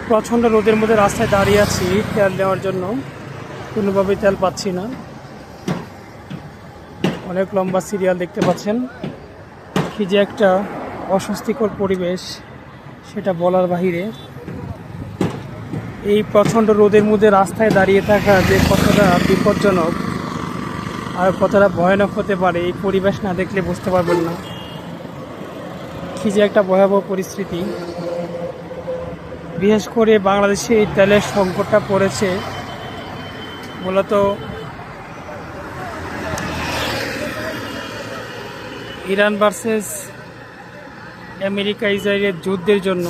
প্রচণ্ড রোদের মধ্যে রাস্তায় দাঁড়িয়ে আছি তেল নেওয়ার জন্য, কোনোভাবেই তেল পাচ্ছি না। অনেক লম্বা সিরিয়াল দেখতে পাচ্ছেন। কি যে একটা অস্বস্তিকর পরিবেশ সেটা বলার বাহিরে। এই প্রচণ্ড রোদের মধ্যে রাস্তায় দাঁড়িয়ে থাকা যে কতটা বিপজ্জনক আর কতটা ভয়ানক হতে পারে, এই পরিবেশ না দেখলে বুঝতে পারবেন না। কি যে একটা ভয়াবহ পরিস্থিতি। বিশেষ করে বাংলাদেশে এই তেলের সংকটটা পড়েছে মূলত ইরান ভার্সেস আমেরিকা ইসরায়েলের যুদ্ধের জন্য।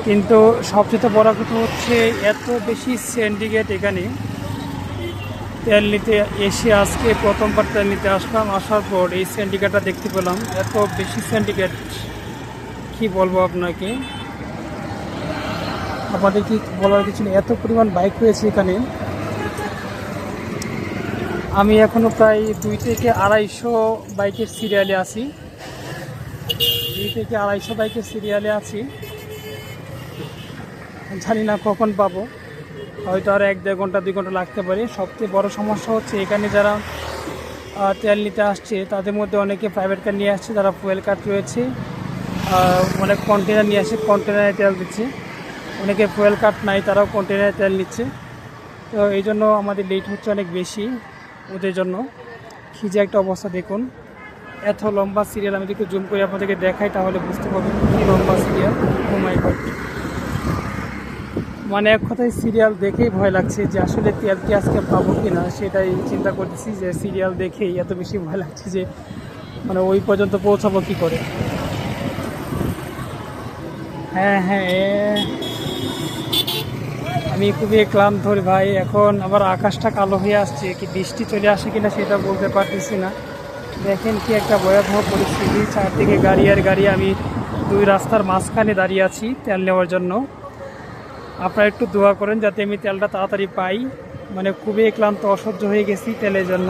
কিন্তু সবচেয়ে বড় কথা হচ্ছে এত বেশি সিন্ডিকেট এখানে। তেল নিতে এসে আজকে প্রথমবার তেল নিতে আসলাম, আসার পর এই সিন্ডিকেটটা দেখতে পেলাম। এত বেশি সিন্ডিকেট কি বলবো আপনাকে, আমাদের কি বলার কিছু নেই। এত পরিমাণ বাইক রয়েছে এখানে। আমি এখনো প্রায় 2 থেকে 250 বাইকের সিরিয়ালে আছি। 2 থেকে 250 বাইকের সিরিয়ালে আছি। জানি না কখন পাবো, হয়তো আর 1-1.5 ঘন্টা 2 ঘন্টা লাগতে পারে। সবচেয়ে বড় সমস্যা হচ্ছে এখানে যারা তেল নিতে আসছে তাদের মধ্যে অনেকে প্রাইভেট কার নিয়ে আসছে, যারা ফুয়েল কার্ড রয়েছে, অনেক কন্টেনার নিয়ে আসে, কন্টেনারে তেল দিচ্ছে। অনেকে ফুয়েল কার্ড নাই, তারাও কন্টেনারে তেল নিচ্ছে। তো এই জন্য আমাদের লেট হচ্ছে অনেক বেশি ওদের জন্য। কী যে একটা অবস্থা দেখুন, এত লম্বা সিরিয়াল। আমি যদি জুম করে আপনাদেরকে দেখাই তাহলে বুঝতে পারবেন কী লম্বা সিরিয়াল। ও মাই গড, মানে এক কথায় সিরিয়াল দেখেই ভয় লাগছে যে আসলে তেল কি আজকে পাবো কি না, সেটাই চিন্তা করতেছি। যে সিরিয়াল দেখেই এত বেশি ভয় লাগছে যে মানে ওই পর্যন্ত পৌঁছাবো কী করে। হ্যাঁ, আমি খুবই ক্লান্ত ধরে ভাই। এখন আবার আকাশটা কালো হয়ে আসছে, কি বৃষ্টি চলে আসে কিনা সেটা বলতে পারতেছি না। দেখেন কি একটা ভয়াবহ পরিস্থিতি, চারদিকে গাড়ি আর গাড়ি। আমি 2 রাস্তার মাঝখানে দাঁড়িয়ে আছি তেল নেওয়ার জন্য। আপনারা একটু দোয়া করেন যাতে আমি তেলটা তাড়াতাড়ি পাই। মানে খুবই ক্লান্ত, অসহ্য হয়ে গেছি তেলের জন্য।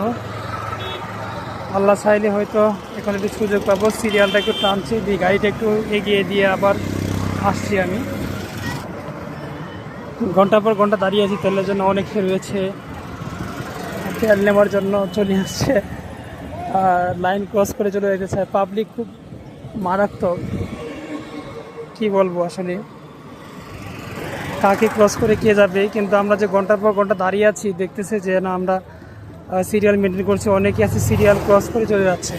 আল্লাহ চাইলে হয়তো এখন একটু সুযোগ পাবো। সিরিয়ালটা একটু টানছে, দিয়ে গাড়িটা একটু এগিয়ে দিয়ে আবার আসছি। আমি ঘন্টার পর ঘন্টা দাঁড়িয়ে আছি তেলের জন্য। অনেকে রয়েছে তেল নেওয়ার জন্য চলে আসছে, লাইন ক্রস করে চলে যেতে চায়। পাবলিক খুব মারাত্মক, কী বলবো আসলে, কাকে ক্রস করে কে যাবে। কিন্তু আমরা যে ঘন্টার পর ঘন্টা দাঁড়িয়ে আছি, দেখতেছে যে না আমরা সিরিয়াল মেনটেন করছি। অনেকে আছে সিরিয়াল ক্রস করে চলে যাচ্ছে।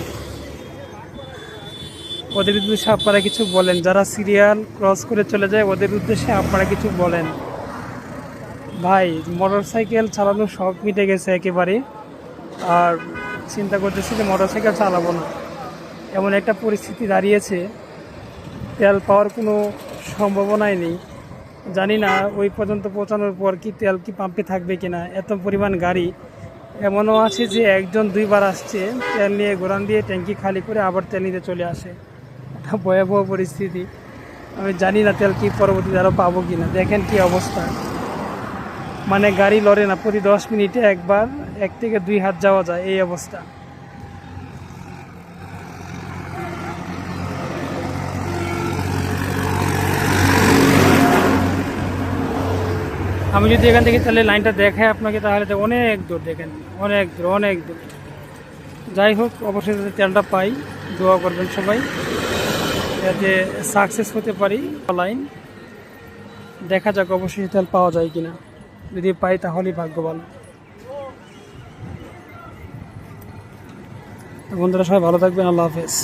ওদের উদ্দেশ্যে আপনারা কিছু বলেন, যারা সিরিয়াল ক্রস করে চলে যায় ওদের উদ্দেশ্যে আপনারা কিছু বলেন। ভাই মোটর সাইকেল চালানোর শখ মিটে গেছে একেবারে, আর চিন্তা করতেছি যে মোটর সাইকেল চালাবো না। এমন একটা পরিস্থিতি দাঁড়িয়েছে, তেল পাওয়ার কোনো সম্ভাবনাই নেই। জানি না ওই পর্যন্ত পৌঁছানোর পর কি তেল কি পাম্পে থাকবে কিনা। এত পরিমাণ গাড়ি, এমনও আছে যে 1-2 বার আসছে তেল নিয়ে, ঘোরান দিয়ে ট্যাঙ্কি খালি করে আবার তেল নিতে চলে আসে। একটা ভয়াবহ পরিস্থিতি। আমি জানি না তেল কি পরবর্তীতে আরও পাবো কিনা। দেখেন কি অবস্থা, মানে গাড়ি লড়ে না, প্রতি 10 মিনিটে একবার 1 থেকে 2 হাত যাওয়া যায়, এই অবস্থা। আমি যদি এখান থেকে তাহলে লাইনটা দেখাই আপনাকে, তাহলে তো অনেক দূর, দেখেন অনেক দূর। যাই হোক, অবশ্যই যদি তেলটা পাই, দোয়া করবেন সবাই যাতে সাকসেস হতে পারি। লাইন দেখা যাক অবশ্যই তেল পাওয়া যায় কিনা। যদি পাই তাহলেই ভাগ্যবান। বন্ধুরা সবাই ভালো থাকবেন, আল্লাহ হাফেজ।